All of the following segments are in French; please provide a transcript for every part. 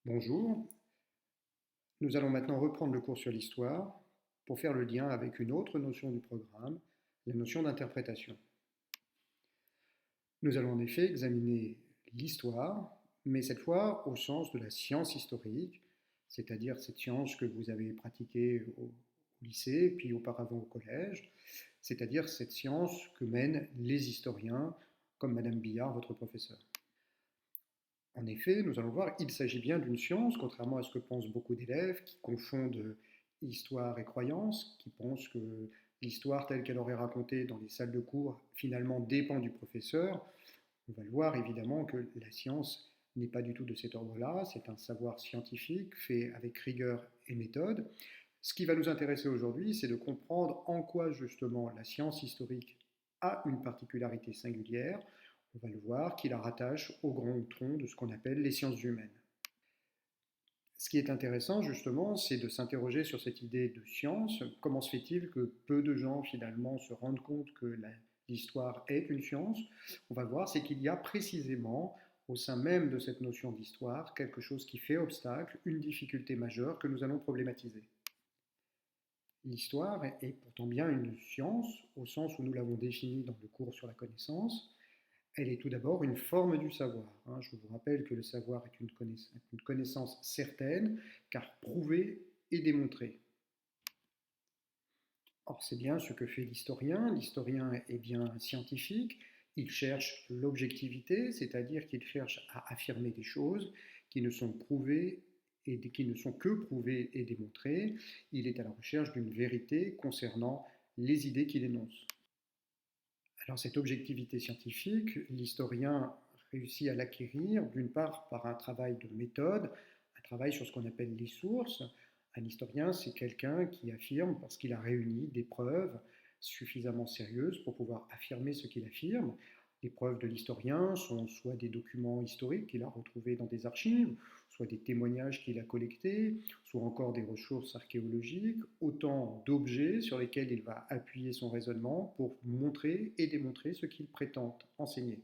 Bonjour, nous allons maintenant reprendre le cours sur l'histoire pour faire le lien avec une autre notion du programme, la notion d'interprétation. Nous allons en effet examiner l'histoire, mais cette fois au sens de la science historique, c'est-à-dire cette science que vous avez pratiquée au lycée, puis auparavant au collège, c'est-à-dire cette science que mènent les historiens, comme Madame Billard, votre professeur. En effet, nous allons voir, il s'agit bien d'une science, contrairement à ce que pensent beaucoup d'élèves qui confondent histoire et croyance, qui pensent que l'histoire telle qu'elle aurait racontée dans les salles de cours finalement dépend du professeur. On va le voir évidemment que la science n'est pas du tout de cet ordre-là, c'est un savoir scientifique fait avec rigueur et méthode. Ce qui va nous intéresser aujourd'hui, c'est de comprendre en quoi justement la science historique a une particularité singulière. On va le voir, qui la rattache au grand tronc de ce qu'on appelle les sciences humaines. Ce qui est intéressant justement, c'est de s'interroger sur cette idée de science. Comment se fait-il que peu de gens finalement se rendent compte que l'histoire est une science? On va le voir, c'est qu'il y a précisément au sein même de cette notion d'histoire quelque chose qui fait obstacle, une difficulté majeure que nous allons problématiser. L'histoire est pourtant bien une science, au sens où nous l'avons définie dans le cours sur la connaissance. Elle est tout d'abord une forme du savoir. Je vous rappelle que le savoir est une connaissance certaine, car prouvée et démontrée. Or, c'est bien ce que fait l'historien. L'historien est bien un scientifique. Il cherche l'objectivité, c'est-à-dire qu'il cherche à affirmer des choses qui ne sont prouvées et qui ne sont que prouvées et démontrées. Il est à la recherche d'une vérité concernant les idées qu'il énonce. Alors cette objectivité scientifique, l'historien réussit à l'acquérir d'une part par un travail de méthode, un travail sur ce qu'on appelle les sources. Un historien, c'est quelqu'un qui affirme parce qu'il a réuni des preuves suffisamment sérieuses pour pouvoir affirmer ce qu'il affirme. Les preuves de l'historien sont soit des documents historiques qu'il a retrouvés dans des archives, soit des témoignages qu'il a collectés, soit encore des ressources archéologiques, autant d'objets sur lesquels il va appuyer son raisonnement pour montrer et démontrer ce qu'il prétend enseigner.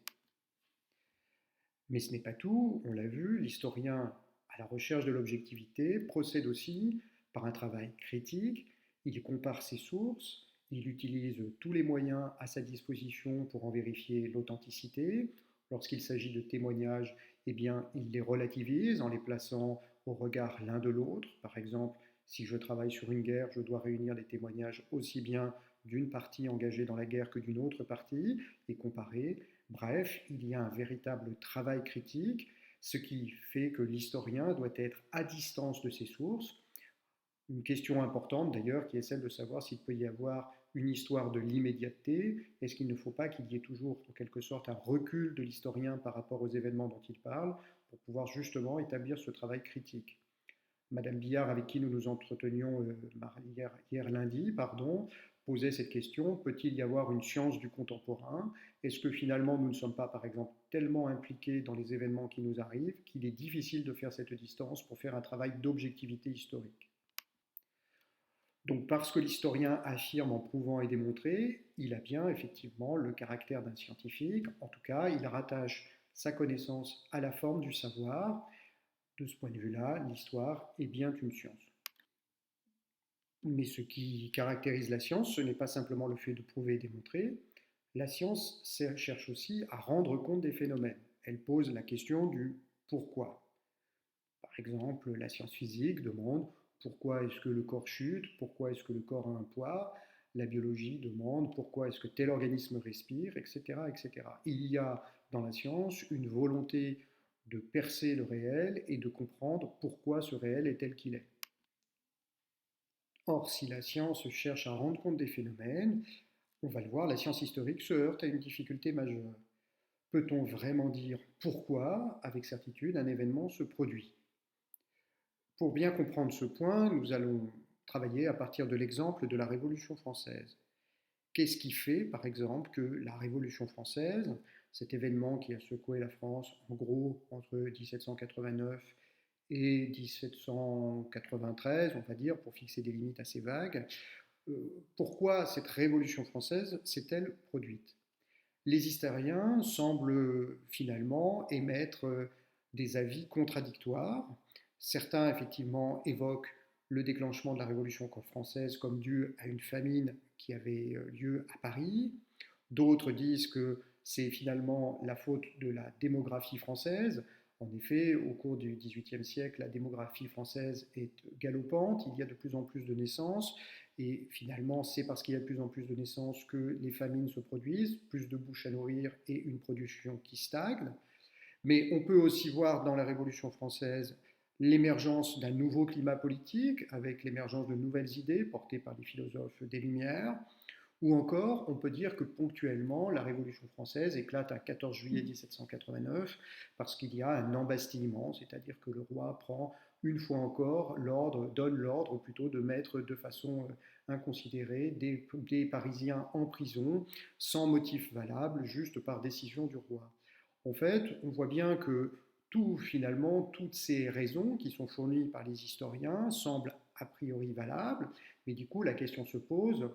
Mais ce n'est pas tout, on l'a vu, l'historien, à la recherche de l'objectivité, procède aussi par un travail critique, il compare ses sources, il utilise tous les moyens à sa disposition pour en vérifier l'authenticité. Lorsqu'il s'agit de témoignages, eh bien, il les relativise en les plaçant au regard l'un de l'autre. Par exemple, si je travaille sur une guerre, je dois réunir des témoignages aussi bien d'une partie engagée dans la guerre que d'une autre partie et comparer. Bref, il y a un véritable travail critique, ce qui fait que l'historien doit être à distance de ses sources. Une question importante d'ailleurs qui est celle de savoir s'il peut y avoir une histoire de l'immédiateté. Est-ce qu'il ne faut pas qu'il y ait toujours en quelque sorte un recul de l'historien par rapport aux événements dont il parle pour pouvoir justement établir ce travail critique. Madame Billard, avec qui nous nous entretenions hier lundi, posait cette question, peut-il y avoir une science du contemporain? Est-ce que finalement nous ne sommes pas, par exemple, tellement impliqués dans les événements qui nous arrivent qu'il est difficile de faire cette distance pour faire un travail d'objectivité historique? Donc parce que l'historien affirme en prouvant et démontré, il a bien effectivement le caractère d'un scientifique, en tout cas il rattache sa connaissance à la forme du savoir. De ce point de vue-là, l'histoire est bien une science. Mais ce qui caractérise la science, ce n'est pas simplement le fait de prouver et démontrer. La science cherche aussi à rendre compte des phénomènes. Elle pose la question du pourquoi. Par exemple, la science physique demande pourquoi est-ce que le corps chute, pourquoi est-ce que le corps a un poids, la biologie demande pourquoi est-ce que tel organisme respire, etc., etc. Il y a dans la science une volonté de percer le réel et de comprendre pourquoi ce réel est tel qu'il est. Or, si la science cherche à rendre compte des phénomènes, on va le voir, la science historique se heurte à une difficulté majeure. Peut-on vraiment dire pourquoi, avec certitude, un événement se produit? Pour bien comprendre ce point, nous allons travailler à partir de l'exemple de la Révolution française. Qu'est-ce qui fait, par exemple, que la Révolution française, cet événement qui a secoué la France en gros entre 1789 et 1793, on va dire, pour fixer des limites assez vagues, pourquoi cette Révolution française s'est-elle produite? Les historiens semblent finalement émettre des avis contradictoires. Certains, effectivement, évoquent le déclenchement de la Révolution française comme dû à une famine qui avait lieu à Paris. D'autres disent que c'est finalement la faute de la démographie française. En effet, au cours du XVIIIe siècle, la démographie française est galopante, il y a de plus en plus de naissances, et finalement, c'est parce qu'il y a de plus en plus de naissances que les famines se produisent, plus de bouches à nourrir et une production qui stagne. Mais on peut aussi voir dans la Révolution française l'émergence d'un nouveau climat politique, avec l'émergence de nouvelles idées portées par les philosophes des Lumières, ou encore, on peut dire que ponctuellement, la Révolution française éclate un 14 juillet 1789 parce qu'il y a un embastillement, c'est-à-dire que le roi prend une fois encore l'ordre, donne l'ordre plutôt de mettre de façon inconsidérée des Parisiens en prison sans motif valable, juste par décision du roi. En fait, on voit bien que finalement, toutes ces raisons qui sont fournies par les historiens semblent a priori valables, mais du coup, la question se pose,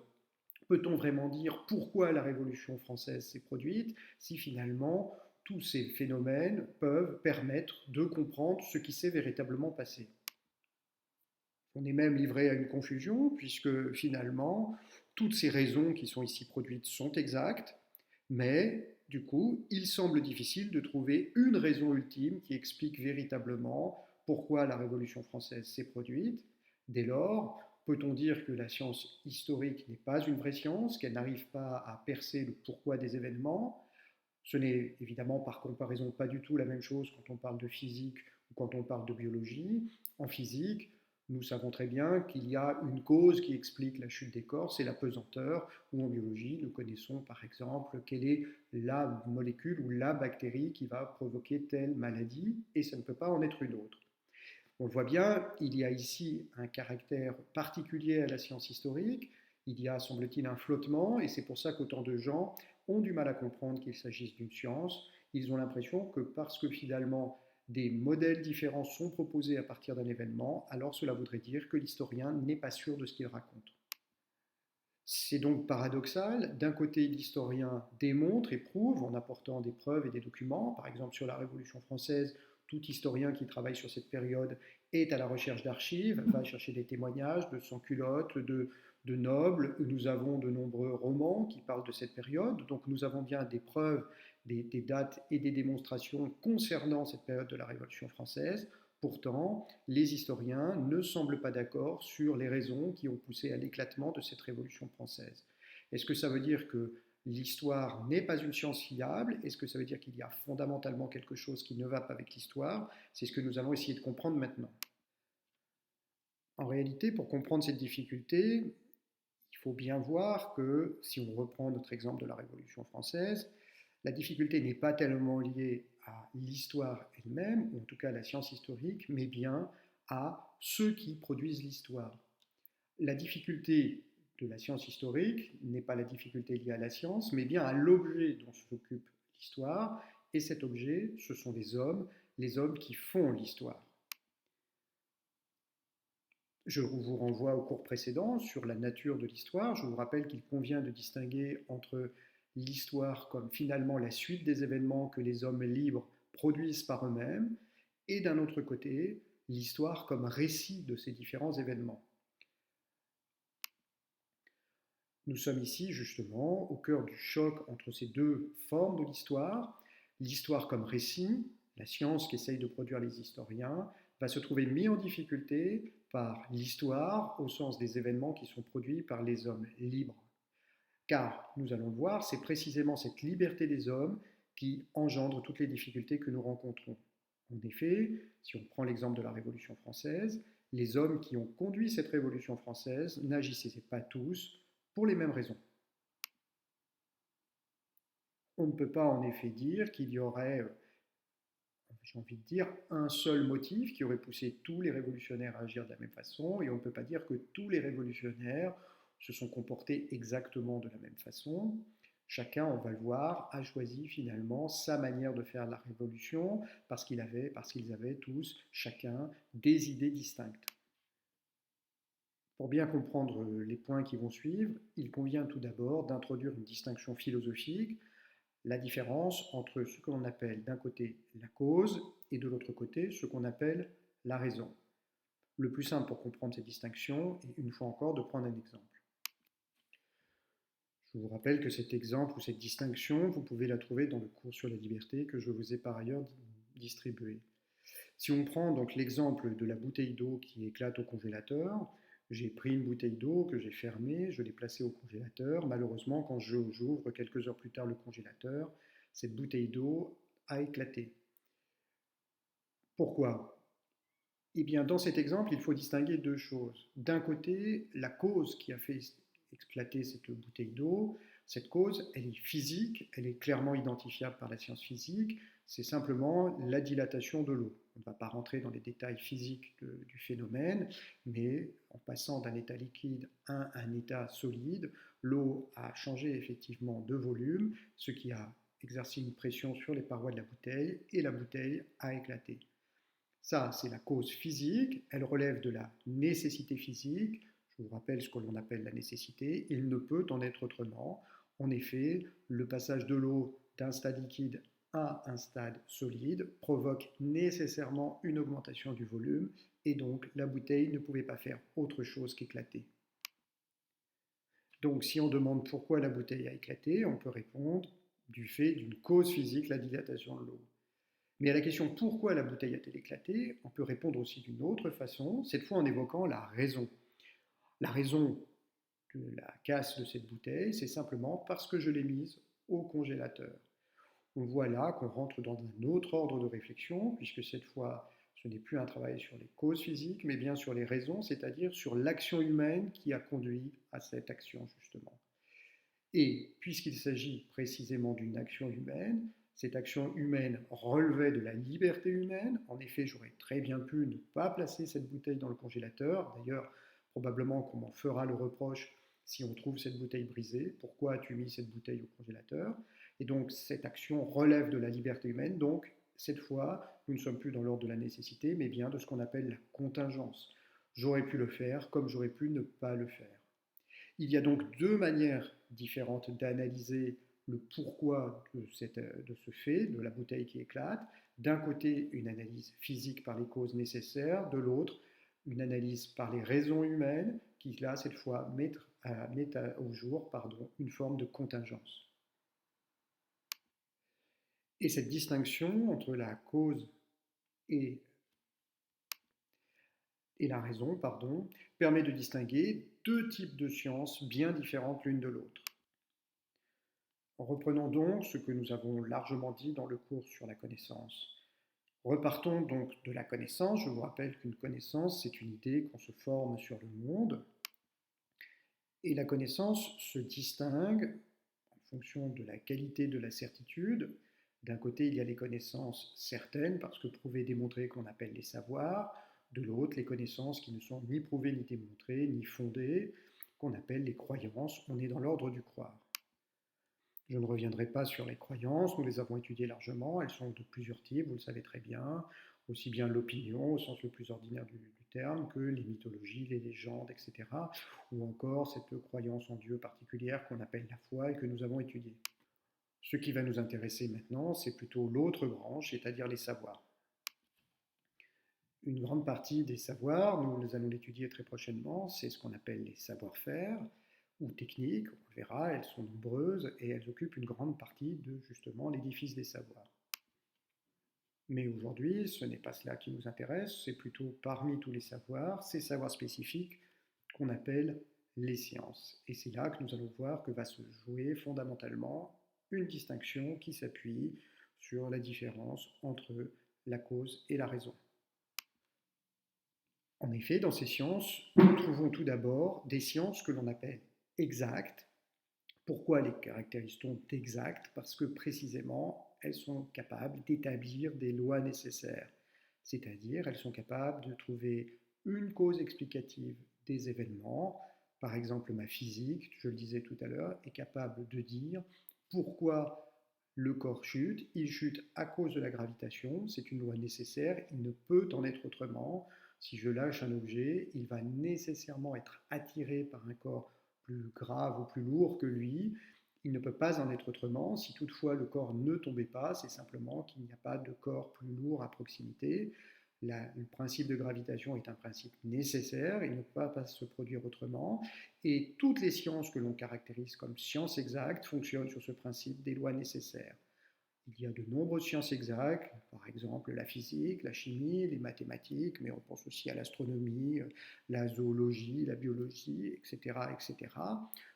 peut-on vraiment dire pourquoi la Révolution française s'est produite si finalement tous ces phénomènes peuvent permettre de comprendre ce qui s'est véritablement passé? On est même livré à une confusion puisque finalement toutes ces raisons qui sont ici produites sont exactes, mais du coup il semble difficile de trouver une raison ultime qui explique véritablement pourquoi la Révolution française s'est produite. Dès lors, peut-on dire que la science historique n'est pas une vraie science, qu'elle n'arrive pas à percer le pourquoi des événements? Ce n'est évidemment par comparaison pas du tout la même chose quand on parle de physique ou quand on parle de biologie. En physique, nous savons très bien qu'il y a une cause qui explique la chute des corps, c'est la pesanteur, ou en biologie, nous connaissons par exemple quelle est la molécule ou la bactérie qui va provoquer telle maladie, et ça ne peut pas en être une autre. On le voit bien, il y a ici un caractère particulier à la science historique, il y a, semble-t-il, un flottement, et c'est pour ça qu'autant de gens ont du mal à comprendre qu'il s'agisse d'une science. Ils ont l'impression que parce que finalement des modèles différents sont proposés à partir d'un événement, alors cela voudrait dire que l'historien n'est pas sûr de ce qu'il raconte. C'est donc paradoxal. D'un côté, l'historien démontre et prouve en apportant des preuves et des documents. Par exemple, sur la Révolution française, tout historien qui travaille sur cette période est à la recherche d'archives, va chercher des témoignages de sans-culottes, de nobles. Nous avons de nombreux romans qui parlent de cette période. Donc nous avons bien des preuves, des dates et des démonstrations concernant cette période de la Révolution française. Pourtant, les historiens ne semblent pas d'accord sur les raisons qui ont poussé à l'éclatement de cette Révolution française. Est-ce que ça veut dire que l'histoire n'est pas une science fiable? Est-ce que ça veut dire qu'il y a fondamentalement quelque chose qui ne va pas avec l'histoire? C'est ce que nous allons essayer de comprendre maintenant. En réalité, pour comprendre cette difficulté, il faut bien voir que, si on reprend notre exemple de la Révolution française, la difficulté n'est pas tellement liée à l'histoire elle-même, ou en tout cas à la science historique, mais bien à ceux qui produisent l'histoire. La difficulté de la science historique n'est pas la difficulté liée à la science, mais bien à l'objet dont s'occupe l'histoire, et cet objet, ce sont les hommes qui font l'histoire. Je vous renvoie au cours précédent sur la nature de l'histoire. Je vous rappelle qu'il convient de distinguer entre l'histoire comme finalement la suite des événements que les hommes libres produisent par eux-mêmes, et d'un autre côté, l'histoire comme récit de ces différents événements. Nous sommes ici justement au cœur du choc entre ces deux formes de l'histoire comme récit, la science qui essaye de produire les historiens, va se trouver mis en difficulté par l'histoire au sens des événements qui sont produits par les hommes libres. Car, nous allons le voir, c'est précisément cette liberté des hommes qui engendre toutes les difficultés que nous rencontrons. En effet, si on prend l'exemple de la Révolution française, les hommes qui ont conduit cette Révolution française n'agissaient pas tous pour les mêmes raisons. On ne peut pas en effet dire qu'il y aurait, j'ai envie de dire, un seul motif qui aurait poussé tous les révolutionnaires à agir de la même façon, et on ne peut pas dire que tous les révolutionnaires se sont comportés exactement de la même façon. Chacun, on va le voir, a choisi finalement sa manière de faire la révolution parce qu'ils avaient tous, chacun, des idées distinctes. Pour bien comprendre les points qui vont suivre, il convient tout d'abord d'introduire une distinction philosophique, la différence entre ce que l'on appelle d'un côté la cause et de l'autre côté ce qu'on appelle la raison. Le plus simple pour comprendre cette distinction est une fois encore de prendre un exemple. Je vous rappelle que cet exemple ou cette distinction, vous pouvez la trouver dans le cours sur la liberté que je vous ai par ailleurs distribué. Si on prend donc l'exemple de la bouteille d'eau qui éclate au congélateur, j'ai pris une bouteille d'eau que j'ai fermée, je l'ai placée au congélateur. Malheureusement, quand j'ouvre quelques heures plus tard le congélateur, cette bouteille d'eau a éclaté. Pourquoi? Eh bien, dans cet exemple, il faut distinguer deux choses. D'un côté, la cause qui a fait éclater cette bouteille d'eau, cette cause, elle est physique, elle est clairement identifiable par la science physique, c'est simplement la dilatation de l'eau. On ne va pas rentrer dans les détails physiques du phénomène, mais en passant d'un état liquide à un état solide, l'eau a changé effectivement de volume, ce qui a exercé une pression sur les parois de la bouteille et la bouteille a éclaté. Ça, c'est la cause physique, elle relève de la nécessité physique. Je vous rappelle ce que l'on appelle la nécessité, il ne peut en être autrement. En effet, le passage de l'eau d'un stade liquide à un stade solide provoque nécessairement une augmentation du volume et donc la bouteille ne pouvait pas faire autre chose qu'éclater. Donc si on demande pourquoi la bouteille a éclaté, on peut répondre du fait d'une cause physique, la dilatation de l'eau. Mais à la question pourquoi la bouteille a-t-elle éclaté, on peut répondre aussi d'une autre façon, cette fois en évoquant la raison. La raison de la casse de cette bouteille, c'est simplement parce que je l'ai mise au congélateur. On voit là qu'on rentre dans un autre ordre de réflexion, puisque cette fois, ce n'est plus un travail sur les causes physiques, mais bien sur les raisons, c'est-à-dire sur l'action humaine qui a conduit à cette action, justement. Et puisqu'il s'agit précisément d'une action humaine, cette action humaine relevait de la liberté humaine. En effet, j'aurais très bien pu ne pas placer cette bouteille dans le congélateur. D'ailleurs, probablement qu'on m'en fera le reproche si on trouve cette bouteille brisée. Pourquoi as-tu mis cette bouteille au congélateur? Et donc, cette action relève de la liberté humaine. Donc, cette fois, nous ne sommes plus dans l'ordre de la nécessité, mais bien de ce qu'on appelle la contingence. J'aurais pu le faire comme j'aurais pu ne pas le faire. Il y a donc deux manières différentes d'analyser le pourquoi de ce fait, de la bouteille qui éclate. D'un côté, une analyse physique par les causes nécessaires, de l'autre, une analyse par les raisons humaines qui, là, cette fois, mettent au jour une forme de contingence. Et cette distinction entre la cause et la raison, permet de distinguer deux types de sciences bien différentes l'une de l'autre. Reprenons donc ce que nous avons largement dit dans le cours sur la connaissance. Repartons donc de la connaissance. Je vous rappelle qu'une connaissance, c'est une idée qu'on se forme sur le monde. Et la connaissance se distingue en fonction de la qualité de la certitude. D'un côté, il y a les connaissances certaines, parce que prouvées, démontrées, qu'on appelle les savoirs. De l'autre, les connaissances qui ne sont ni prouvées, ni démontrées, ni fondées, qu'on appelle les croyances. On est dans l'ordre du croire. Je ne reviendrai pas sur les croyances, nous les avons étudiées largement, elles sont de plusieurs types, vous le savez très bien, aussi bien l'opinion au sens le plus ordinaire du terme que les mythologies, les légendes, etc. Ou encore cette croyance en Dieu particulière qu'on appelle la foi et que nous avons étudiée. Ce qui va nous intéresser maintenant, c'est plutôt l'autre branche, c'est-à-dire les savoirs. Une grande partie des savoirs, nous allons l'étudier très prochainement, c'est ce qu'on appelle les savoir-faire, ou techniques, on le verra, elles sont nombreuses et elles occupent une grande partie de justement l'édifice des savoirs. Mais aujourd'hui, ce n'est pas cela qui nous intéresse, c'est plutôt parmi tous les savoirs, ces savoirs spécifiques qu'on appelle les sciences. Et c'est là que nous allons voir que va se jouer fondamentalement une distinction qui s'appuie sur la différence entre la cause et la raison. En effet, dans ces sciences, nous trouvons tout d'abord des sciences que l'on appelle exactes. Pourquoi les caractérise-t-on d'exactes? Parce que précisément, elles sont capables d'établir des lois nécessaires. C'est-à-dire, elles sont capables de trouver une cause explicative des événements. Par exemple, ma physique, je le disais tout à l'heure, est capable de dire pourquoi le corps chute. Il chute à cause de la gravitation, c'est une loi nécessaire, il ne peut en être autrement. Si je lâche un objet, il va nécessairement être attiré par un corps plus grave ou plus lourd que lui. Il ne peut pas en être autrement. Si toutefois le corps ne tombait pas, c'est simplement qu'il n'y a pas de corps plus lourd à proximité. Le principe de gravitation est un principe nécessaire, il ne peut pas se produire autrement, et toutes les sciences que l'on caractérise comme sciences exactes fonctionnent sur ce principe des lois nécessaires. Il y a de nombreuses sciences exactes, par exemple la physique, la chimie, les mathématiques, mais on pense aussi à l'astronomie, la zoologie, la biologie, etc., etc.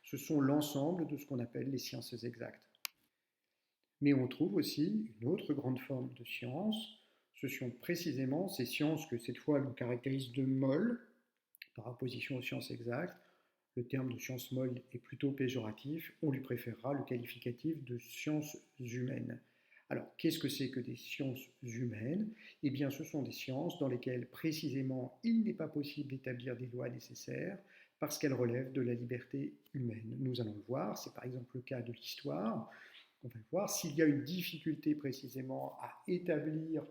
Ce sont l'ensemble de ce qu'on appelle les sciences exactes. Mais on trouve aussi une autre grande forme de science. Ce sont précisément ces sciences que cette fois l'on caractérise de molles, par opposition aux sciences exactes. Le terme de science molle est plutôt péjoratif, on lui préférera le qualificatif de sciences humaines. Alors, qu'est-ce que c'est que des sciences humaines? Eh bien, ce sont des sciences dans lesquelles précisément il n'est pas possible d'établir des lois nécessaires parce qu'elles relèvent de la liberté humaine. Nous allons le voir, c'est par exemple le cas de l'histoire. On va voir s'il y a une difficulté précisément à établir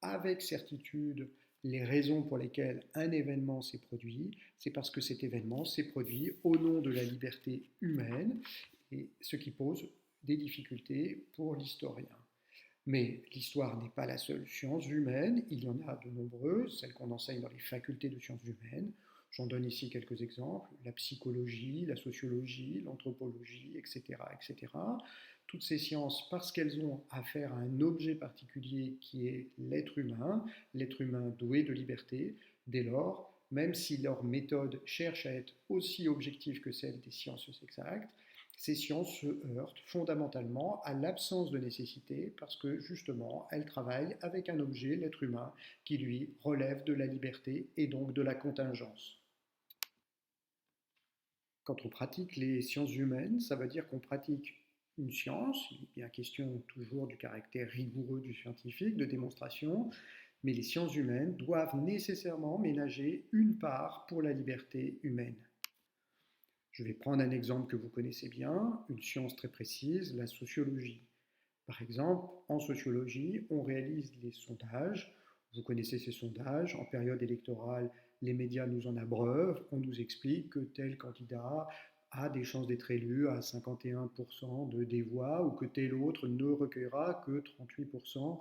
avec certitude les raisons pour lesquelles un événement s'est produit, c'est parce que cet événement s'est produit au nom de la liberté humaine, et ce qui pose des difficultés pour l'historien. Mais l'histoire n'est pas la seule science humaine, il y en a de nombreuses, celles qu'on enseigne dans les facultés de sciences humaines. J'en donne ici quelques exemples, la psychologie, la sociologie, l'anthropologie, etc., etc. Toutes ces sciences, parce qu'elles ont affaire à un objet particulier qui est l'être humain doué de liberté, dès lors, même si leur méthode cherche à être aussi objective que celle des sciences exactes, ces sciences se heurtent fondamentalement à l'absence de nécessité parce que justement, elles travaillent avec un objet, l'être humain, qui lui relève de la liberté et donc de la contingence. Quand on pratique les sciences humaines, ça veut dire qu'on pratique une science, il est bien question toujours du caractère rigoureux du scientifique, de démonstration, mais les sciences humaines doivent nécessairement ménager une part pour la liberté humaine. Je vais prendre un exemple que vous connaissez bien, une science très précise, la sociologie. Par exemple, en sociologie, on réalise des sondages. Vous connaissez ces sondages. En période électorale, les médias nous en abreuvent. On nous explique que tel candidat a des chances d'être élu à 51% des voix ou que tel autre ne recueillera que 38%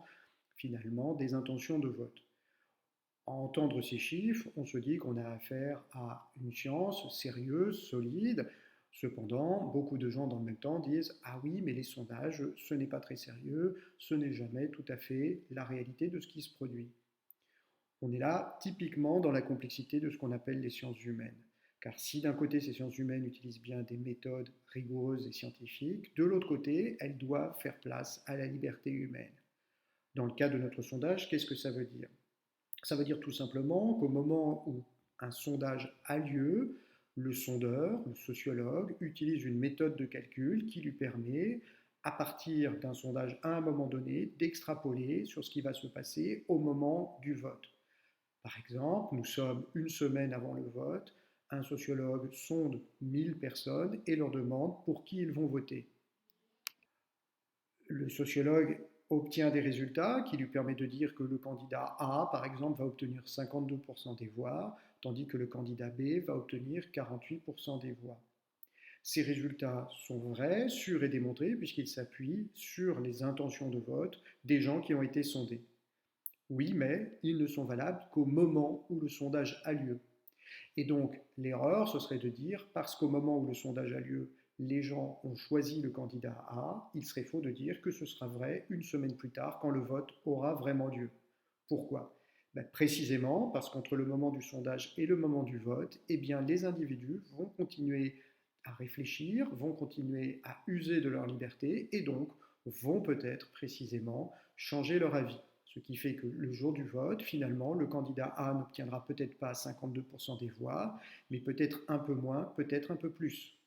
finalement des intentions de vote. À entendre ces chiffres, on se dit qu'on a affaire à une science sérieuse, solide. Cependant, beaucoup de gens dans le même temps disent ah oui, mais les sondages, ce n'est pas très sérieux, ce n'est jamais tout à fait la réalité de ce qui se produit. On est là typiquement dans la complexité de ce qu'on appelle les sciences humaines. Car si d'un côté ces sciences humaines utilisent bien des méthodes rigoureuses et scientifiques, de l'autre côté, elles doivent faire place à la liberté humaine. Dans le cas de notre sondage, qu'est-ce que ça veut dire? Ça veut dire tout simplement qu'au moment où un sondage a lieu, le sondeur, le sociologue, utilise une méthode de calcul qui lui permet, à partir d'un sondage à un moment donné, d'extrapoler sur ce qui va se passer au moment du vote. Par exemple, nous sommes une semaine avant le vote, un sociologue sonde 1000 personnes et leur demande pour qui ils vont voter. Le sociologue obtient des résultats qui lui permettent de dire que le candidat A, par exemple, va obtenir 52% des voix, tandis que le candidat B va obtenir 48% des voix. Ces résultats sont vrais, sûrs et démontrés, puisqu'ils s'appuient sur les intentions de vote des gens qui ont été sondés. Oui, mais ils ne sont valables qu'au moment où le sondage a lieu. Et donc, l'erreur, ce serait de dire, parce qu'au moment où le sondage a lieu, les gens ont choisi le candidat A, il serait faux de dire que ce sera vrai une semaine plus tard quand le vote aura vraiment lieu. Pourquoi? Précisément parce qu'entre le moment du sondage et le moment du vote, eh bien, les individus vont continuer à réfléchir, vont continuer à user de leur liberté et donc vont peut-être précisément changer leur avis. Ce qui fait que le jour du vote, finalement, le candidat A n'obtiendra peut-être pas 52% des voix, mais peut-être un peu moins, peut-être un peu plus.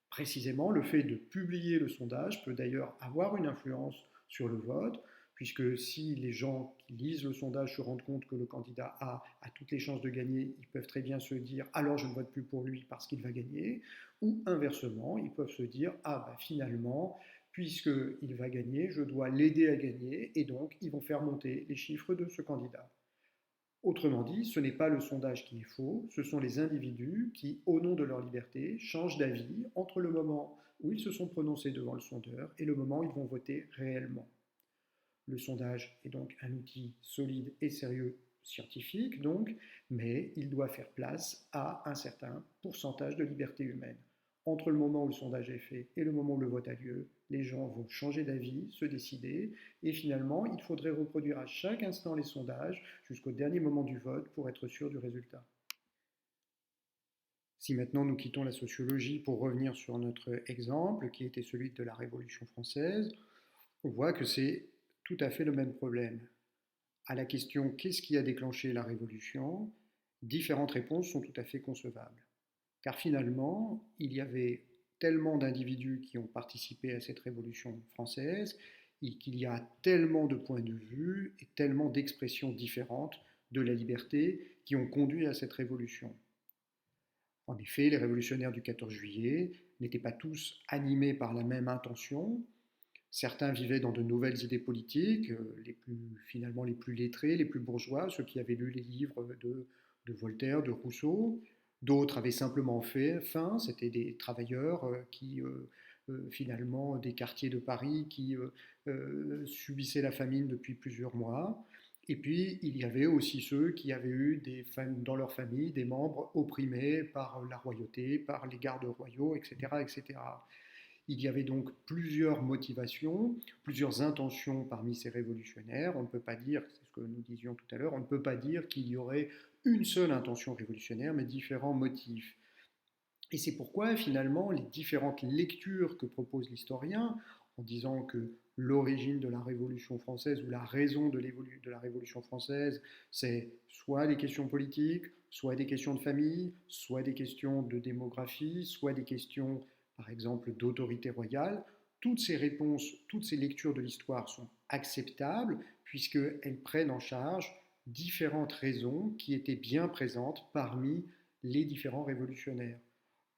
Précisément, le fait de publier le sondage peut d'ailleurs avoir une influence sur le vote, puisque si les gens qui lisent le sondage se rendent compte que le candidat A a toutes les chances de gagner, ils peuvent très bien se dire alors je ne vote plus pour lui parce qu'il va gagner, ou inversement, ils peuvent se dire ah bah finalement, puisqu'il va gagner, je dois l'aider à gagner, et donc ils vont faire monter les chiffres de ce candidat. Autrement dit, ce n'est pas le sondage qui est faux, ce sont les individus qui, au nom de leur liberté, changent d'avis entre le moment où ils se sont prononcés devant le sondeur et le moment où ils vont voter réellement. Le sondage est donc un outil solide et sérieux scientifique, donc, mais il doit faire place à un certain pourcentage de liberté humaine. Entre le moment où le sondage est fait et le moment où le vote a lieu, les gens vont changer d'avis, se décider, et finalement, il faudrait reproduire à chaque instant les sondages jusqu'au dernier moment du vote pour être sûr du résultat. Si maintenant nous quittons la sociologie pour revenir sur notre exemple, qui était celui de la Révolution française, on voit que c'est tout à fait le même problème. À la question qu'est-ce qui a déclenché la Révolution, différentes réponses sont tout à fait concevables. Car finalement, il y avait tellement d'individus qui ont participé à cette Révolution française et qu'il y a tellement de points de vue et tellement d'expressions différentes de la liberté qui ont conduit à cette révolution. En effet, les révolutionnaires du 14 juillet n'étaient pas tous animés par la même intention. Certains vivaient dans de nouvelles idées politiques, finalement les plus lettrés, les plus bourgeois, ceux qui avaient lu les livres de Voltaire, de Rousseau. D'autres avaient simplement faim, c'était des travailleurs finalement, des quartiers de Paris qui subissaient la famine depuis plusieurs mois. Et puis, il y avait aussi ceux qui avaient eu dans leur famille des membres opprimés par la royauté, par les gardes royaux, etc., etc. Il y avait donc plusieurs motivations, plusieurs intentions parmi ces révolutionnaires. On ne peut pas dire, c'est ce que nous disions tout à l'heure, on ne peut pas dire qu'il y aurait une seule intention révolutionnaire, mais différents motifs. Et c'est pourquoi finalement les différentes lectures que propose l'historien, en disant que l'origine de la Révolution française ou la raison de la Révolution française, c'est soit des questions politiques, soit des questions de famille, soit des questions de démographie, soit des questions, par exemple, d'autorité royale. Toutes ces réponses, toutes ces lectures de l'histoire sont acceptables puisqu'elles prennent en charge différentes raisons qui étaient bien présentes parmi les différents révolutionnaires.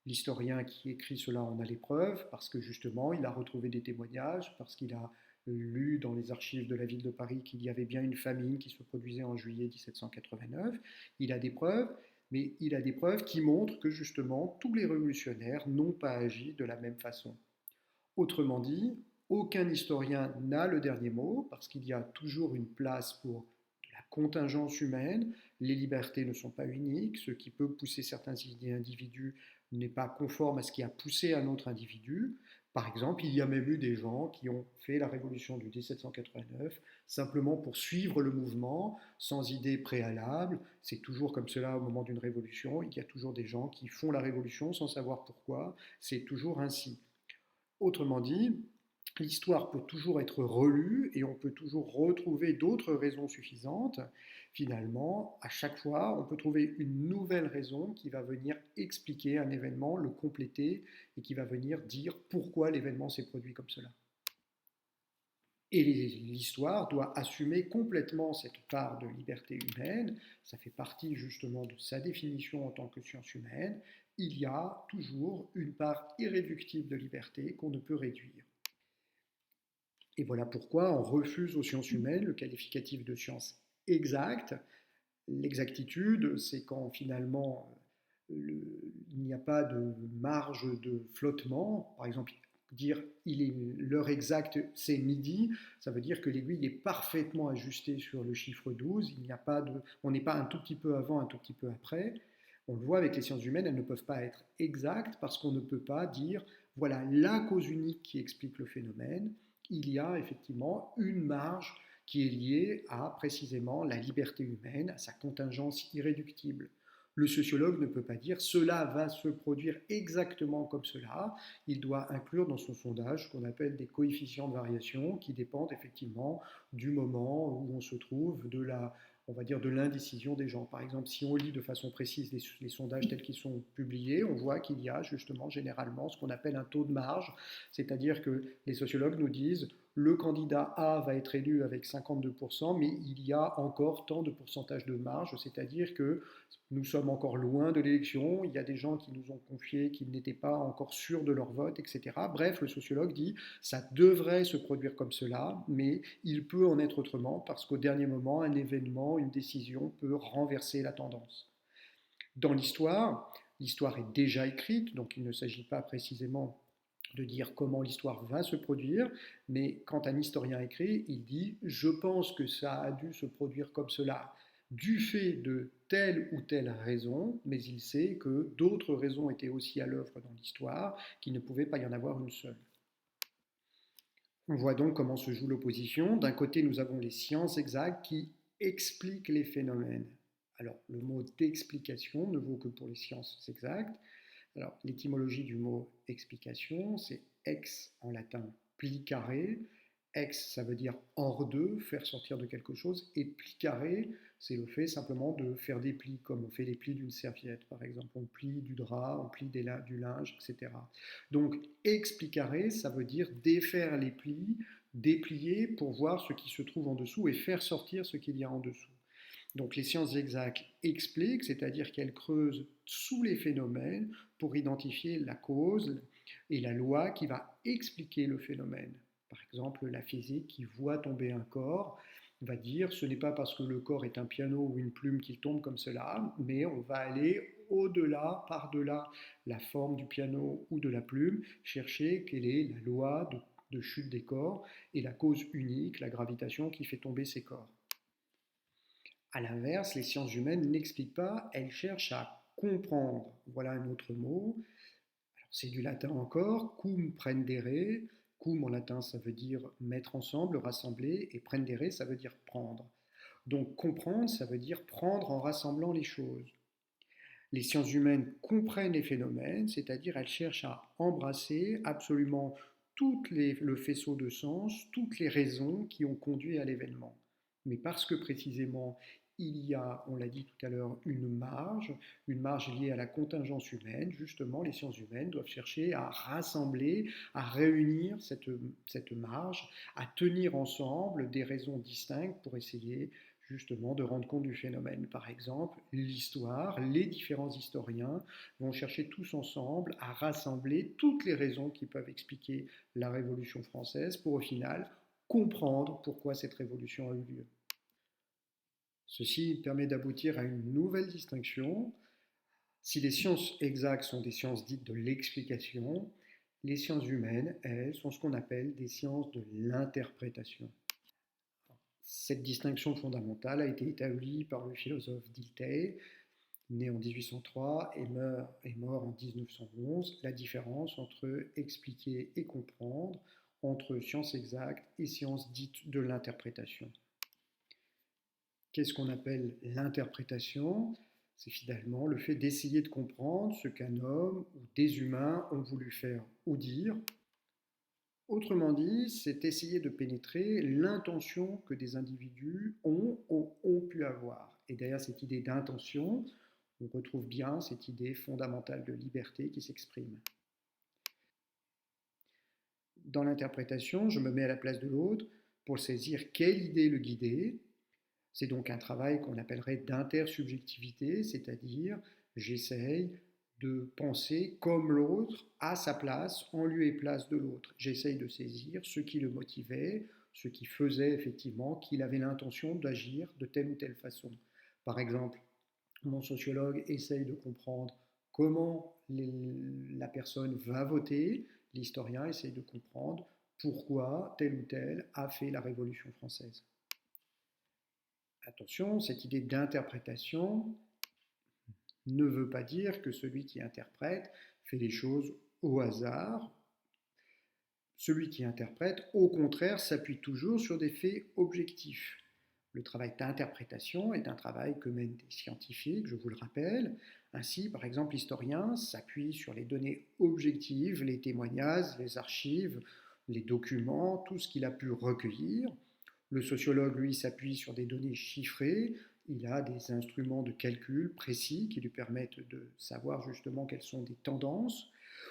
L'historien qui écrit cela en a les preuves parce que justement il a retrouvé des témoignages, parce qu'il a lu dans les archives de la ville de Paris qu'il y avait bien une famine qui se produisait en juillet 1789. Il a des preuves, mais il a des preuves qui montrent que justement tous les révolutionnaires n'ont pas agi de la même façon. Autrement dit, aucun historien n'a le dernier mot parce qu'il y a toujours une place pour de la contingence humaine. Les libertés ne sont pas uniques. Ce qui peut pousser certains individus n'est pas conforme à ce qui a poussé un autre individu. Par exemple, il y a même eu des gens qui ont fait la révolution du 1789 simplement pour suivre le mouvement, sans idée préalable. C'est toujours comme cela au moment d'une révolution. Il y a toujours des gens qui font la révolution sans savoir pourquoi. C'est toujours ainsi. Autrement dit, l'histoire peut toujours être relue et on peut toujours retrouver d'autres raisons suffisantes. Finalement, à chaque fois, on peut trouver une nouvelle raison qui va venir expliquer un événement, le compléter et qui va venir dire pourquoi l'événement s'est produit comme cela. Et l'histoire doit assumer complètement cette part de liberté humaine. Ça fait partie justement de sa définition en tant que science humaine. Il y a toujours une part irréductible de liberté qu'on ne peut réduire. Et voilà pourquoi on refuse aux sciences humaines le qualificatif de science exacte. L'exactitude, c'est quand finalement il n'y a pas de marge de flottement. Par exemple, dire l'heure exacte, c'est midi, ça veut dire que l'aiguille est parfaitement ajustée sur le chiffre 12. On n'est pas un tout petit peu avant, un tout petit peu après. On le voit avec les sciences humaines, elles ne peuvent pas être exactes parce qu'on ne peut pas dire voilà la cause unique qui explique le phénomène. Il y a effectivement une marge qui est liée à précisément la liberté humaine, à sa contingence irréductible. Le sociologue ne peut pas dire cela va se produire exactement comme cela. Il doit inclure dans son sondage ce qu'on appelle des coefficients de variation qui dépendent effectivement du moment où on se trouve, on va dire de l'indécision des gens. Par exemple, si on lit de façon précise les sondages tels qu'ils sont publiés, on voit qu'il y a justement généralement ce qu'on appelle un taux de marge, c'est-à-dire que les sociologues nous disent le candidat A va être élu avec 52%, mais il y a encore tant de pourcentage de marge, c'est-à-dire que nous sommes encore loin de l'élection, il y a des gens qui nous ont confié qu'ils n'étaient pas encore sûrs de leur vote, etc. Bref, le sociologue dit ça devrait se produire comme cela, mais il peut en être autrement parce qu'au dernier moment, un événement, une décision peut renverser la tendance. Dans l'histoire est déjà écrite, donc il ne s'agit pas précisément de dire comment l'histoire va se produire, mais quand un historien écrit, il dit je pense que ça a dû se produire comme cela du fait de telle ou telle raison, mais il sait que d'autres raisons étaient aussi à l'œuvre dans l'histoire, qu'il ne pouvait pas y en avoir une seule. On voit donc comment se joue l'opposition. D'un côté, nous avons les sciences exactes qui expliquent les phénomènes. Alors, le mot d'explication ne vaut que pour les sciences exactes. Alors, l'étymologie du mot explication, c'est ex en latin, pli carré. Ex, ça veut dire hors de, faire sortir de quelque chose. Et pli carré, c'est le fait simplement de faire des plis, comme on fait les plis d'une serviette, par exemple. On plie du drap, on plie du linge, etc. Donc, explicaré, ça veut dire défaire les plis, déplier pour voir ce qui se trouve en dessous et faire sortir ce qu'il y a en dessous. Donc les sciences exactes expliquent, c'est-à-dire qu'elles creusent sous les phénomènes pour identifier la cause et la loi qui va expliquer le phénomène. Par exemple, la physique qui voit tomber un corps va dire ce n'est pas parce que le corps est un piano ou une plume qu'il tombe comme cela, mais on va aller au-delà, par-delà la forme du piano ou de la plume, chercher quelle est la loi de chute des corps et la cause unique, la gravitation qui fait tomber ces corps. À l'inverse, les sciences humaines n'expliquent pas, elles cherchent à comprendre. Voilà un autre mot. Alors, c'est du latin encore, cum prendere. Cum en latin, ça veut dire mettre ensemble, rassembler, et prendere, ça veut dire prendre. Donc comprendre, ça veut dire prendre en rassemblant les choses. Les sciences humaines comprennent les phénomènes, c'est-à-dire elles cherchent à embrasser absolument le faisceau de sens, toutes les raisons qui ont conduit à l'événement. Mais parce que précisément il y a, on l'a dit tout à l'heure, une marge liée à la contingence humaine, justement les sciences humaines doivent chercher à rassembler, à réunir cette marge, à tenir ensemble des raisons distinctes pour essayer justement de rendre compte du phénomène. Par exemple, l'histoire, les différents historiens vont chercher tous ensemble à rassembler toutes les raisons qui peuvent expliquer la Révolution française pour au final comprendre pourquoi cette révolution a eu lieu. Ceci permet d'aboutir à une nouvelle distinction. Si les sciences exactes sont des sciences dites de l'explication, les sciences humaines, elles, sont ce qu'on appelle des sciences de l'interprétation. Cette distinction fondamentale a été établie par le philosophe Dilthey, né en 1803 et mort en 1911, la différence entre expliquer et comprendre, entre sciences exactes et sciences dites de l'interprétation. Qu'est-ce qu'on appelle l'interprétation? C'est finalement le fait d'essayer de comprendre ce qu'un homme ou des humains ont voulu faire ou dire. Autrement dit, c'est essayer de pénétrer l'intention que des individus ont pu avoir. Et derrière cette idée d'intention, on retrouve bien cette idée fondamentale de liberté qui s'exprime. Dans l'interprétation, je me mets à la place de l'autre pour saisir quelle idée le guider. C'est donc un travail qu'on appellerait d'intersubjectivité, c'est-à-dire j'essaye de penser comme l'autre, à sa place, en lieu et place de l'autre. J'essaye de saisir ce qui le motivait, ce qui faisait effectivement qu'il avait l'intention d'agir de telle ou telle façon. Par exemple, mon sociologue essaye de comprendre comment la personne va voter, l'historien essaye de comprendre pourquoi tel ou tel a fait la Révolution française. Attention, cette idée d'interprétation ne veut pas dire que celui qui interprète fait les choses au hasard. Celui qui interprète, au contraire, s'appuie toujours sur des faits objectifs. Le travail d'interprétation est un travail que mènent des scientifiques, je vous le rappelle. Ainsi, par exemple, l'historien s'appuie sur les données objectives, les témoignages, les archives, les documents, tout ce qu'il a pu recueillir. Le sociologue, lui, s'appuie sur des données chiffrées. Il a des instruments de calcul précis qui lui permettent de savoir justement quelles sont des tendances.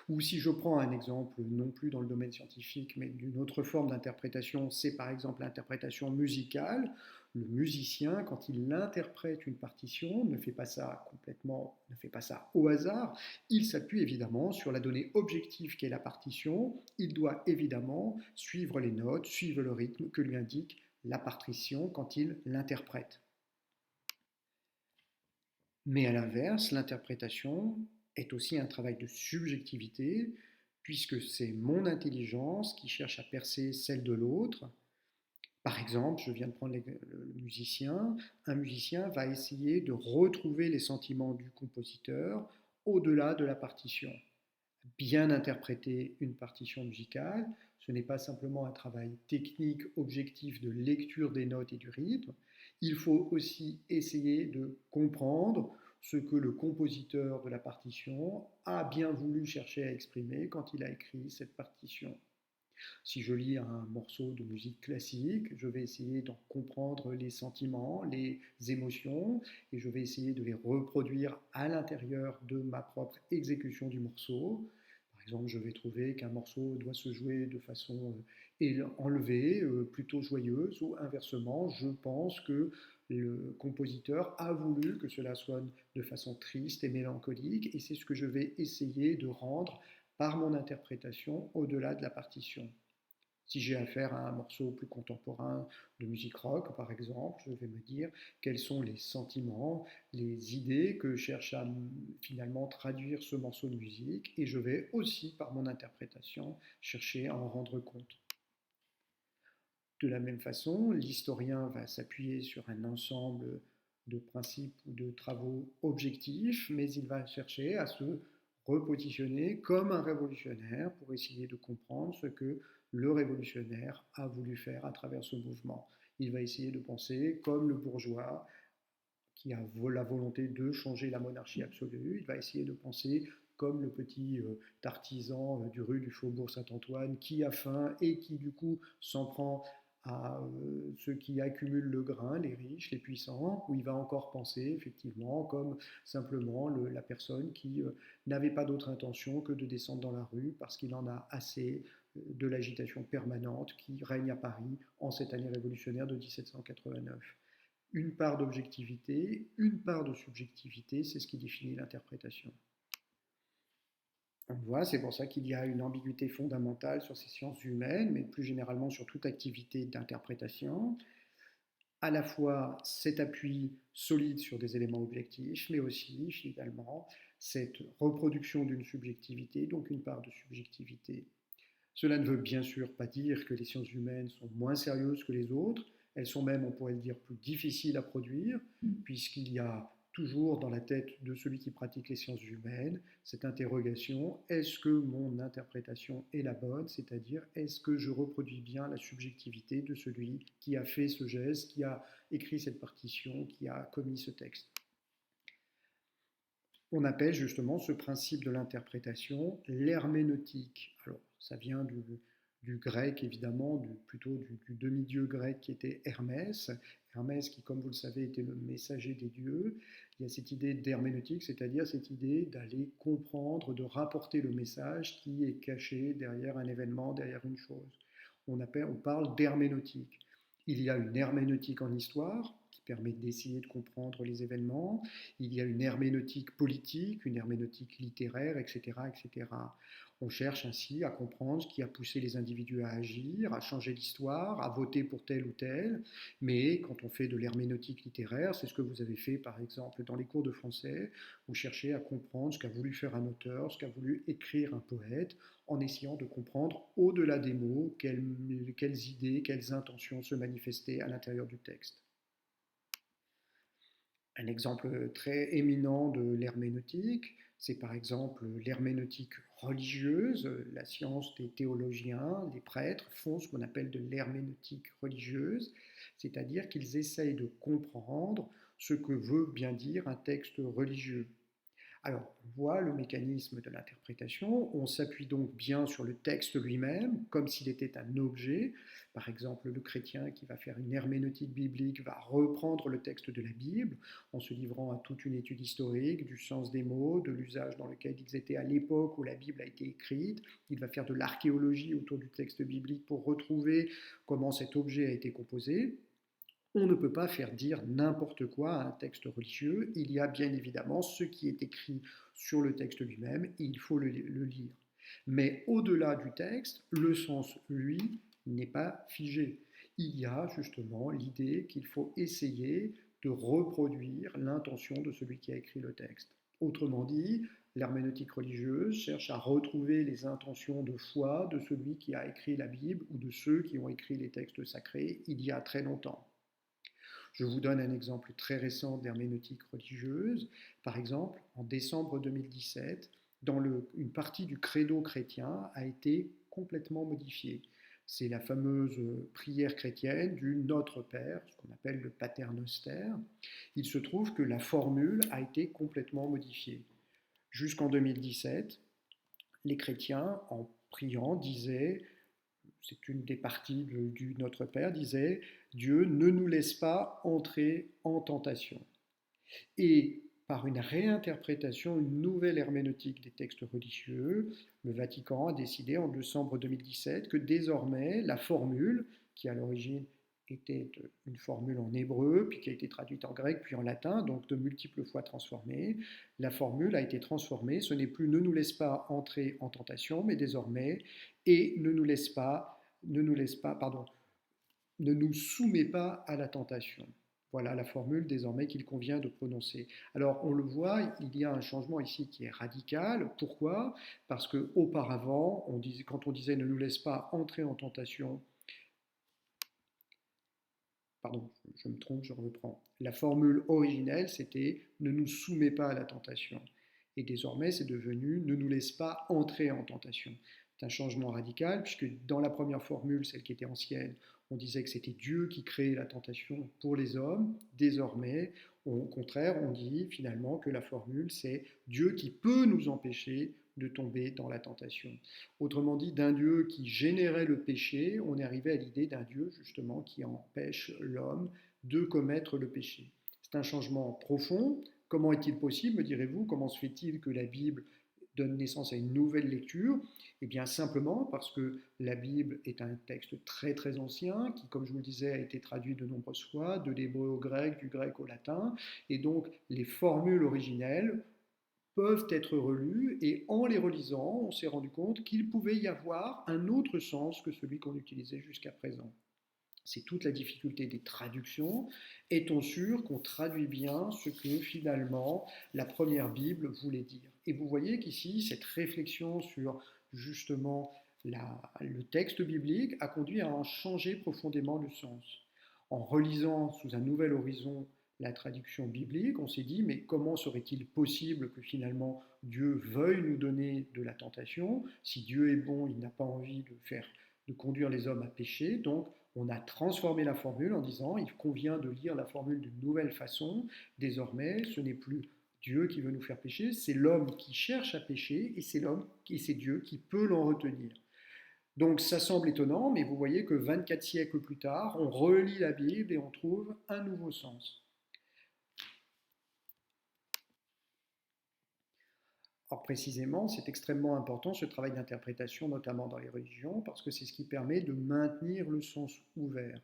Ou si je prends un exemple non plus dans le domaine scientifique, mais d'une autre forme d'interprétation, c'est par exemple l'interprétation musicale. Le musicien, quand il interprète une partition, ne fait pas ça complètement, ne fait pas ça au hasard. Il s'appuie évidemment sur la donnée objective qu'est la partition. Il doit évidemment suivre les notes, suivre le rythme que lui indique la partition quand il l'interprète. Mais à l'inverse, l'interprétation est aussi un travail de subjectivité. puisque c'est mon intelligence qui cherche à percer celle de l'autre. Par exemple, je viens de prendre le musicien, un musicien va essayer de retrouver les sentiments du compositeur au-delà de la partition. Bien interpréter une partition musicale, ce n'est pas simplement un travail technique objectif de lecture des notes et du rythme, il faut aussi essayer de comprendre ce que le compositeur de la partition a bien voulu chercher à exprimer quand il a écrit cette partition. Si je lis un morceau de musique classique, je vais essayer d'en comprendre les sentiments, les émotions, et je vais essayer de les reproduire à l'intérieur de ma propre exécution du morceau. Par exemple, je vais trouver qu'un morceau doit se jouer de façon enlevée, plutôt joyeuse, ou inversement, je pense que le compositeur a voulu que cela sonne de façon triste et mélancolique, et c'est ce que je vais essayer de rendre par mon interprétation au-delà de la partition. Si j'ai affaire à un morceau plus contemporain de musique rock, par exemple, je vais me dire quels sont les sentiments, les idées que cherche à finalement traduire ce morceau de musique, et je vais aussi, par mon interprétation, chercher à en rendre compte. De la même façon, l'historien va s'appuyer sur un ensemble de principes ou de travaux objectifs, mais il va chercher à se repositionner comme un révolutionnaire pour essayer de comprendre ce que le révolutionnaire a voulu faire à travers ce mouvement. Il va essayer de penser comme le bourgeois qui a la volonté de changer la monarchie absolue. Il va essayer de penser comme le petit artisan du rue du Faubourg Saint-Antoine qui a faim et qui du coup s'en prend à ceux qui accumulent le grain, les riches, les puissants, où il va encore penser effectivement comme simplement la personne qui n'avait pas d'autre intention que de descendre dans la rue parce qu'il en a assez de l'agitation permanente qui règne à Paris en cette année révolutionnaire de 1789. Une part d'objectivité, une part de subjectivité, c'est ce qui définit l'interprétation. On voit, c'est pour ça qu'il y a une ambiguïté fondamentale sur ces sciences humaines, mais plus généralement sur toute activité d'interprétation. À la fois cet appui solide sur des éléments objectifs, mais aussi finalement cette reproduction d'une subjectivité, donc une part de subjectivité. Cela ne veut bien sûr pas dire que les sciences humaines sont moins sérieuses que les autres, elles sont même, on pourrait le dire, plus difficiles à produire, puisqu'il y a toujours dans la tête de celui qui pratique les sciences humaines cette interrogation, est-ce que mon interprétation est la bonne, c'est-à-dire est-ce que je reproduis bien la subjectivité de celui qui a fait ce geste, qui a écrit cette partition, qui a commis ce texte. On appelle justement ce principe de l'interprétation l'herméneutique. Alors, ça vient du grec, évidemment, plutôt du demi-dieu grec qui était Hermès. Hermès qui, comme vous le savez, était le messager des dieux. Il y a cette idée d'herméneutique, c'est-à-dire cette idée d'aller comprendre, de rapporter le message qui est caché derrière un événement, derrière une chose. On parle d'herméneutique. Il y a une herméneutique en histoire, qui permet d'essayer de comprendre les événements. Il y a une herméneutique politique, une herméneutique littéraire, etc., etc. On cherche ainsi à comprendre ce qui a poussé les individus à agir, à changer l'histoire, à voter pour tel ou tel. Mais quand on fait de l'herméneutique littéraire, c'est ce que vous avez fait par exemple dans les cours de français, vous cherchez à comprendre ce qu'a voulu faire un auteur, ce qu'a voulu écrire un poète, en essayant de comprendre au-delà des mots quelles idées, quelles intentions se manifestaient à l'intérieur du texte. Un exemple très éminent de l'herméneutique, c'est par exemple l'herméneutique religieuse. La science des théologiens, des prêtres, font ce qu'on appelle de l'herméneutique religieuse, c'est-à-dire qu'ils essayent de comprendre ce que veut bien dire un texte religieux. Alors, on voit le mécanisme de l'interprétation, on s'appuie donc bien sur le texte lui-même, comme s'il était un objet. Par exemple, le chrétien qui va faire une herméneutique biblique va reprendre le texte de la Bible en se livrant à toute une étude historique du sens des mots, de l'usage dans lequel ils étaient à l'époque où la Bible a été écrite. Il va faire de l'archéologie autour du texte biblique pour retrouver comment cet objet a été composé. On ne peut pas faire dire n'importe quoi à un texte religieux. Il y a bien évidemment ce qui est écrit sur le texte lui-même et il faut le lire. Mais au-delà du texte, le sens, lui, n'est pas figé. Il y a justement l'idée qu'il faut essayer de reproduire l'intention de celui qui a écrit le texte. Autrement dit, L'herméneutique religieuse cherche à retrouver les intentions de foi de celui qui a écrit la Bible ou de ceux qui ont écrit les textes sacrés il y a très longtemps. Je vous donne un exemple très récent d'herméneutique religieuse. Par exemple, en décembre 2017, une partie du credo chrétien a été complètement modifiée. C'est la fameuse prière chrétienne du Notre Père, ce qu'on appelle le Pater Noster. Il se trouve que la formule a été complètement modifiée. Jusqu'en 2017, les chrétiens, en priant, disaient, c'est une des parties du Notre Père, disait Dieu ne nous laisse pas entrer en tentation. Et par une réinterprétation, une nouvelle herméneutique des textes religieux, le Vatican a décidé en décembre 2017 que désormais la formule, qui à l'origine était une formule en hébreu, puis qui a été traduite en grec, puis en latin, donc de multiples fois transformée, la formule a été transformée, ce n'est plus ne nous laisse pas entrer en tentation, mais désormais et ne nous soumet pas à la tentation. Voilà la formule désormais qu'il convient de prononcer. Alors on le voit, il y a un changement ici qui est radical. Pourquoi? Parce qu'auparavant, quand on disait ne nous laisse pas entrer en tentation, pardon, je me trompe, je reprends. La formule originelle, c'était ne nous soumets pas à la tentation. Et désormais, c'est devenu ne nous laisse pas entrer en tentation. C'est un changement radical, puisque dans la première formule, celle qui était ancienne, on disait que c'était Dieu qui créait la tentation pour les hommes. Désormais, au contraire, on dit finalement que la formule, c'est Dieu qui peut nous empêcher de tomber dans la tentation. Autrement dit, d'un Dieu qui générait le péché, on est arrivé à l'idée d'un Dieu justement qui empêche l'homme de commettre le péché. C'est un changement profond. Comment est-il possible, me direz-vous? Comment se fait-il que la Bible donne naissance à une nouvelle lecture? Eh bien simplement parce que la Bible est un texte très très ancien qui, comme je vous le disais, a été traduit de nombreuses fois, de l'hébreu au grec, du grec au latin, et donc les formules originelles peuvent être relues, et en les relisant, on s'est rendu compte qu'il pouvait y avoir un autre sens que celui qu'on utilisait jusqu'à présent. C'est toute la difficulté des traductions. Est-on sûr qu'on traduit bien ce que finalement la première Bible voulait dire? Et vous voyez qu'ici, cette réflexion sur justement le texte biblique a conduit à en changer profondément le sens. En relisant sous un nouvel horizon la traduction biblique, on s'est dit, mais comment serait-il possible que finalement Dieu veuille nous donner de la tentation? Si Dieu est bon, il n'a pas envie de conduire les hommes à pécher, donc on a transformé la formule en disant il convient de lire la formule d'une nouvelle façon. Désormais, ce n'est plus Dieu qui veut nous faire pécher, c'est l'homme qui cherche à pécher et c'est Dieu qui peut l'en retenir. Donc ça semble étonnant, mais vous voyez que 24 siècles plus tard, on relit la Bible et on trouve un nouveau sens. Or précisément, c'est extrêmement important ce travail d'interprétation, notamment dans les religions, parce que c'est ce qui permet de maintenir le sens ouvert.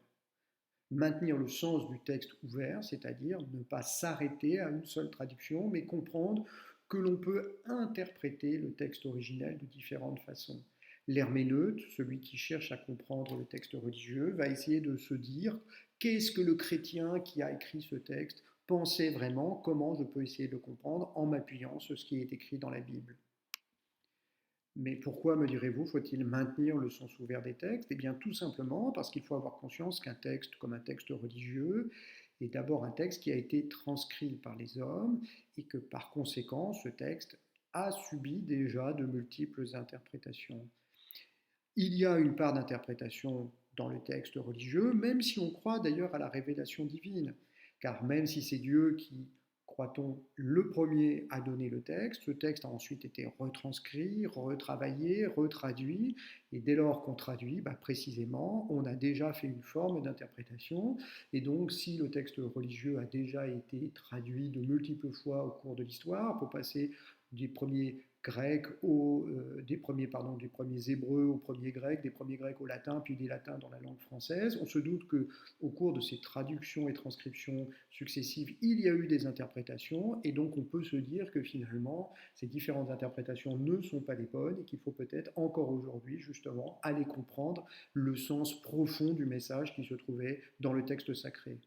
Maintenir le sens du texte ouvert, c'est-à-dire ne pas s'arrêter à une seule traduction, mais comprendre que l'on peut interpréter le texte originel de différentes façons. L'herméneute, celui qui cherche à comprendre le texte religieux, va essayer de se dire qu'est-ce que le chrétien qui a écrit ce texte pensait vraiment, comment je peux essayer de le comprendre en m'appuyant sur ce qui est écrit dans la Bible. Mais pourquoi, me direz-vous, faut-il maintenir le sens ouvert des textes? Eh bien tout simplement parce qu'il faut avoir conscience qu'un texte comme un texte religieux est d'abord un texte qui a été transcrit par les hommes et que par conséquent ce texte a subi déjà de multiples interprétations. Il y a une part d'interprétation dans le texte religieux, même si on croit d'ailleurs à la révélation divine, car même si c'est Dieu qui, croit-on, le premier a donné le texte, ce texte a ensuite été retranscrit, retravaillé, retraduit, et dès lors qu'on traduit, précisément, on a déjà fait une forme d'interprétation, et donc si le texte religieux a déjà été traduit de multiples fois au cours de l'histoire, pour passer des premiers grecs des premiers hébreux aux premiers grecs au latin, puis des latins dans la langue française. On se doute qu'au cours de ces traductions et transcriptions successives, il y a eu des interprétations, et donc on peut se dire que finalement, ces différentes interprétations ne sont pas les bonnes, et qu'il faut peut-être encore aujourd'hui, justement, aller comprendre le sens profond du message qui se trouvait dans le texte sacré.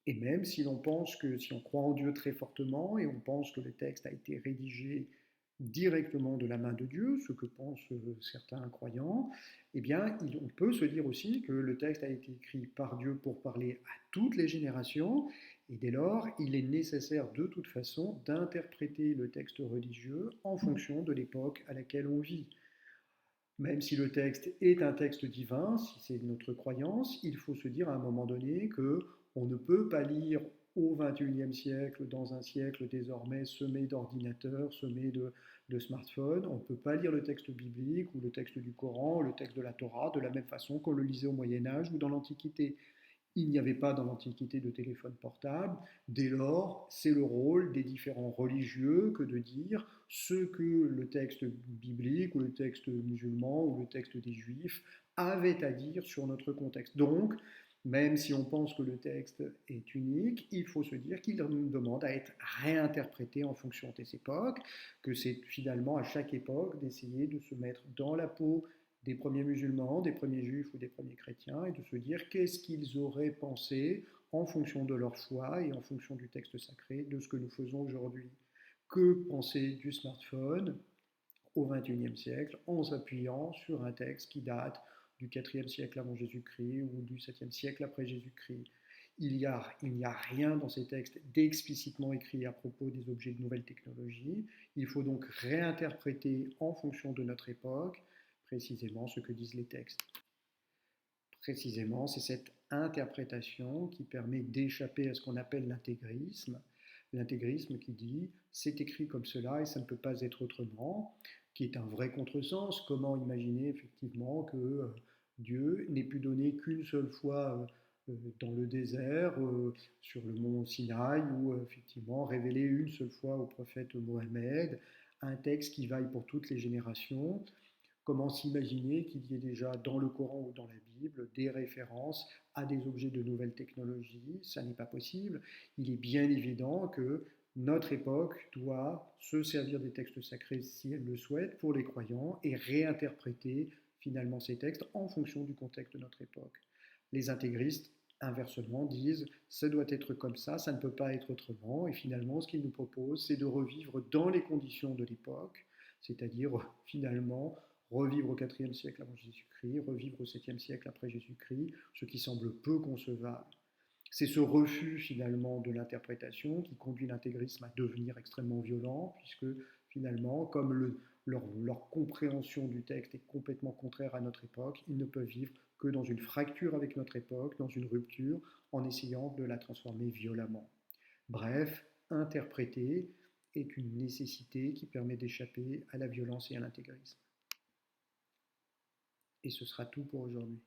Et même si l'on pense que, si on croit en Dieu très fortement et on pense que le texte a été rédigé directement de la main de Dieu, ce que pensent certains croyants, eh bien, on peut se dire aussi que le texte a été écrit par Dieu pour parler à toutes les générations, et dès lors, il est nécessaire de toute façon d'interpréter le texte religieux en fonction de l'époque à laquelle on vit. Même si le texte est un texte divin, si c'est notre croyance, il faut se dire à un moment donné que on ne peut pas lire au XXIe siècle, dans un siècle désormais semé d'ordinateurs, semé de smartphones, on ne peut pas lire le texte biblique ou le texte du Coran, ou le texte de la Torah de la même façon qu'on le lisait au Moyen Âge ou dans l'Antiquité. Il n'y avait pas dans l'Antiquité de téléphone portable. Dès lors, c'est le rôle des différents religieux que de dire ce que le texte biblique ou le texte musulman ou le texte des juifs avait à dire sur notre contexte. Donc, même si on pense que le texte est unique, il faut se dire qu'il nous demande à être réinterprété en fonction des époques, que c'est finalement à chaque époque d'essayer de se mettre dans la peau des premiers musulmans, des premiers juifs ou des premiers chrétiens, et de se dire qu'est-ce qu'ils auraient pensé en fonction de leur foi et en fonction du texte sacré de ce que nous faisons aujourd'hui. Que penser du smartphone au XXIe siècle en s'appuyant sur un texte qui date du IVe siècle avant Jésus-Christ ou du 7e siècle après Jésus-Christ? Il n'y a rien dans ces textes d'explicitement écrit à propos des objets de nouvelles technologies. Il faut donc réinterpréter en fonction de notre époque précisément ce que disent les textes. Précisément, c'est cette interprétation qui permet d'échapper à ce qu'on appelle l'intégrisme. L'intégrisme qui dit c'est écrit comme cela et ça ne peut pas être autrement, qui est un vrai contresens. Comment imaginer effectivement que Dieu n'ait pu donner qu'une seule fois dans le désert, sur le mont Sinaï, ou effectivement révéler une seule fois au prophète Mohammed un texte qui vaille pour toutes les générations? Comment s'imaginer qu'il y ait déjà dans le Coran ou dans la Bible des références à des objets de nouvelles technologies? Ça n'est pas possible. Il est bien évident que notre époque doit se servir des textes sacrés si elle le souhaite pour les croyants et réinterpréter finalement ces textes en fonction du contexte de notre époque. Les intégristes, inversement, disent ça doit être comme ça ne peut pas être autrement, et finalement ce qu'ils nous proposent, c'est de revivre dans les conditions de l'époque, c'est-à-dire finalement revivre au IVe siècle avant Jésus-Christ, revivre au 7e siècle après Jésus-Christ, ce qui semble peu concevable. C'est ce refus finalement de l'interprétation qui conduit l'intégrisme à devenir extrêmement violent, puisque finalement, comme leur compréhension du texte est complètement contraire à notre époque, ils ne peuvent vivre que dans une fracture avec notre époque, dans une rupture, en essayant de la transformer violemment. Bref, interpréter est une nécessité qui permet d'échapper à la violence et à l'intégrisme. Et ce sera tout pour aujourd'hui.